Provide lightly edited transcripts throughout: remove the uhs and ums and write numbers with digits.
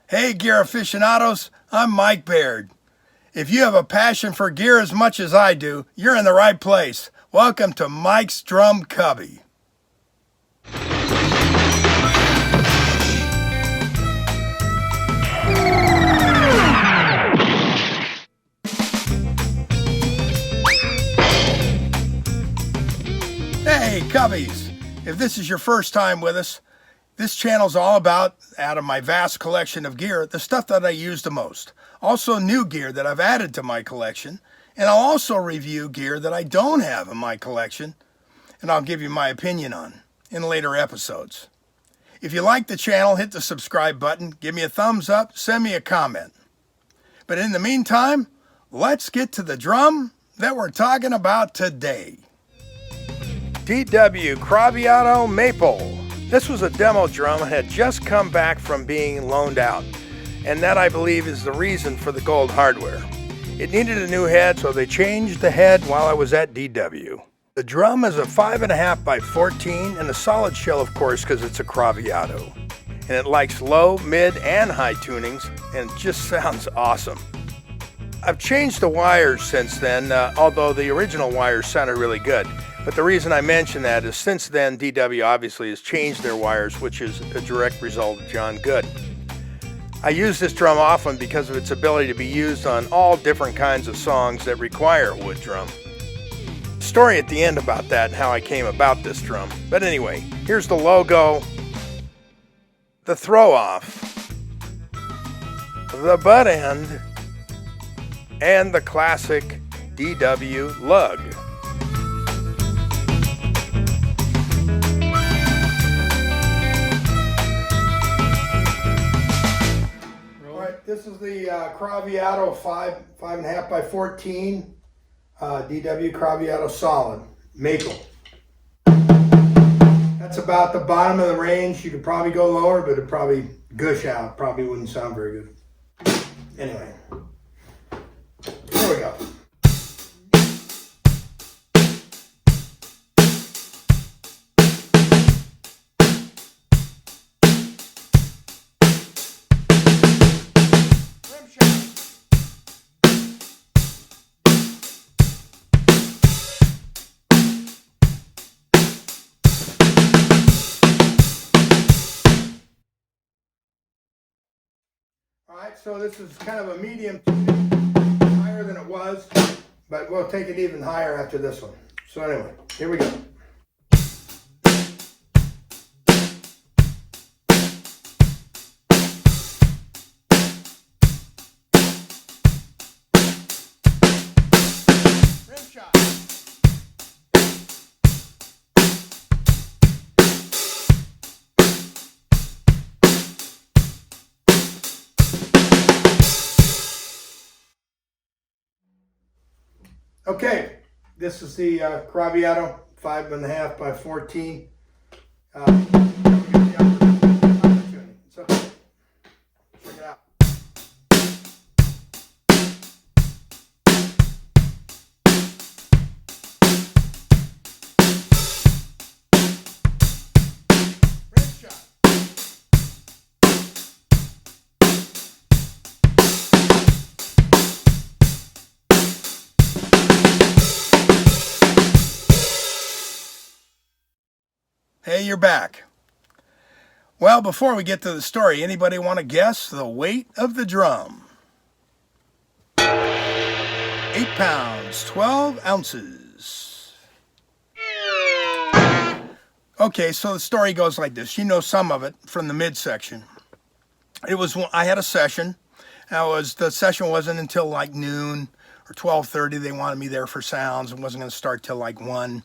Hey, gear aficionados, I'm Mike Baird. If you have a passion for gear as much as I do, you're in the right place. Welcome to Mike's Drum Cubby. Hey, Cubbies! If this is your first time with us, this channel's all about, out of my vast collection of gear, the stuff that I use the most. Also new gear that I've added to my collection, and I'll also review gear that I don't have in my collection, and I'll give you my opinion on in later episodes. If you like the channel, hit the subscribe button, give me a thumbs up, send me a comment. But in the meantime, let's get to the drum that we're talking about today. DW Craviotto Maple. This was a demo drum and had just come back from being loaned out, and that I believe is the reason for the gold hardware. It needed a new head, so they changed the head while I was at DW. The drum is a 5.5 by 14 and a solid shell, of course, because it's a Craviotto. And it likes low, mid, and high tunings, and it just sounds awesome. I've changed the wires since then, although the original wires sounded really good. But the reason I mention that is since then, DW obviously has changed their wires, which is a direct result of John Good. I use this drum often because of its ability to be used on all different kinds of songs that require a wood drum. Story at the end about that and how I came about this drum. But anyway, here's the logo, the throw off, the butt end, and the classic DW lug. This is the Craviotto 5.5 by 14 DW Craviotto solid maple. That's about the bottom of the range. You could probably go lower, but it'd probably gush out. Probably wouldn't sound very good. Anyway, here we go. Alright, so this is kind of a medium, higher than it was, but we'll take it even higher after this one. So anyway, here we go. Rim shot. Okay, this is the Craviotto 5.5 by 14. It's okay. Check it out. Rim shot. Hey, you're back. Well, before we get to the story, anybody want to guess the weight of the drum? 8 pounds, 12 ounces. Okay, so the story goes like this. You know some of it from the midsection. I had a session. The session wasn't until like noon or 12:30. They wanted me there for sounds. It wasn't going to start till like 1.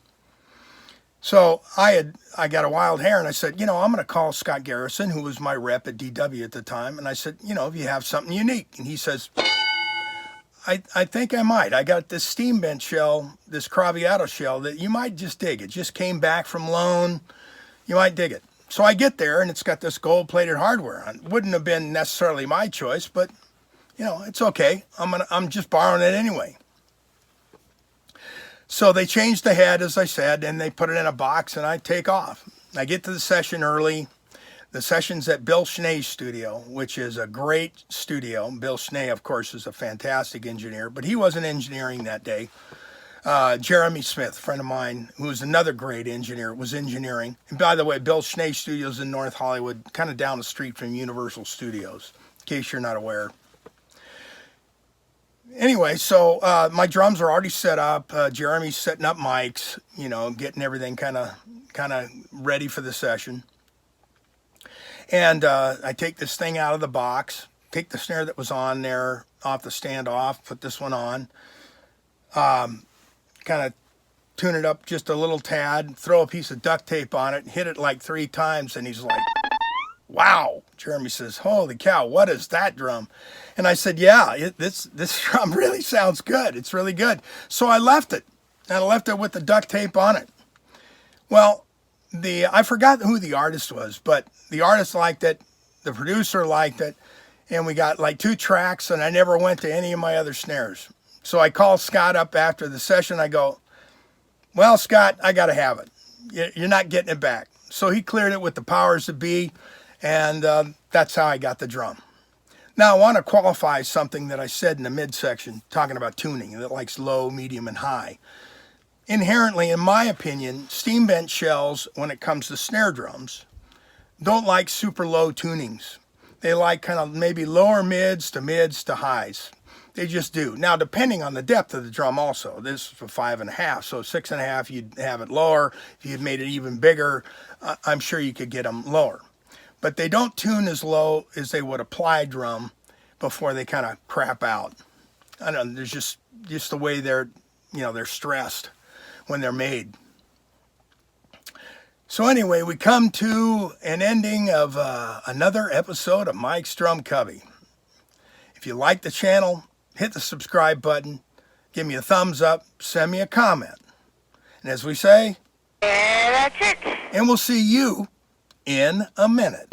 So I got a wild hair, and I said, I'm going to call Scott Garrison, who was my rep at DW at the time, and I said, if you have something unique. And he says, I think I might. I got this steam bent shell, this Craviotto shell that you might just dig. It just came back from loan. You might dig it. So I get there, and it's got this gold-plated hardware on. Wouldn't have been necessarily my choice, but, it's okay. I'm just borrowing it anyway. So they changed the head, as I said, and they put it in a box, and I take off. I get to the session early. the sessions at Bill Schnee's studio, which is a great studio. Bill Schnee, of course, is a fantastic engineer, but he wasn't engineering that day. Jeremy Smith, a friend of mine, who was another great engineer, was engineering. And by the way, Bill Schnee Studios in North Hollywood, kind of down the street from Universal Studios, in case you're not aware. Anyway, so my drums are already set up. Jeremy's setting up mics, you know, getting everything kind of ready for the session. And I take this thing out of the box, take the snare that was on there off the stand off, put this one on. Kind of tune it up just a little tad, throw a piece of duct tape on it, hit it like 3 times, and he's like, wow. Jeremy says, holy cow, what is that drum? And I said, yeah, this drum really sounds good. It's really good. So I left it, and I left it with the duct tape on it. Well, I forgot who the artist was, but the artist liked it, the producer liked it, and we got like 2 tracks, and I never went to any of my other snares. So I called Scott up after the session. I go, well, Scott, I got to have it. You're not getting it back. So he cleared it with the powers that be, and that's how I got the drum. Now, I want to qualify something that I said in the midsection, talking about tuning, that likes low, medium, and high. Inherently, in my opinion, steam bent shells, when it comes to snare drums, don't like super low tunings. They like kind of maybe lower mids to highs. They just do. Now, depending on the depth of the drum also, this is a 5.5, so 6.5, you'd have it lower. If you'd made it even bigger, I'm sure you could get them lower. But they don't tune as low as they would a ply drum before they kind of crap out. I don't know, there's just the way they're stressed when they're made. So anyway, we come to an ending of another episode of Mike's Drum Cubby. If you like the channel, hit the subscribe button, give me a thumbs up, send me a comment. And as we say, that's it. And we'll see you in a minute.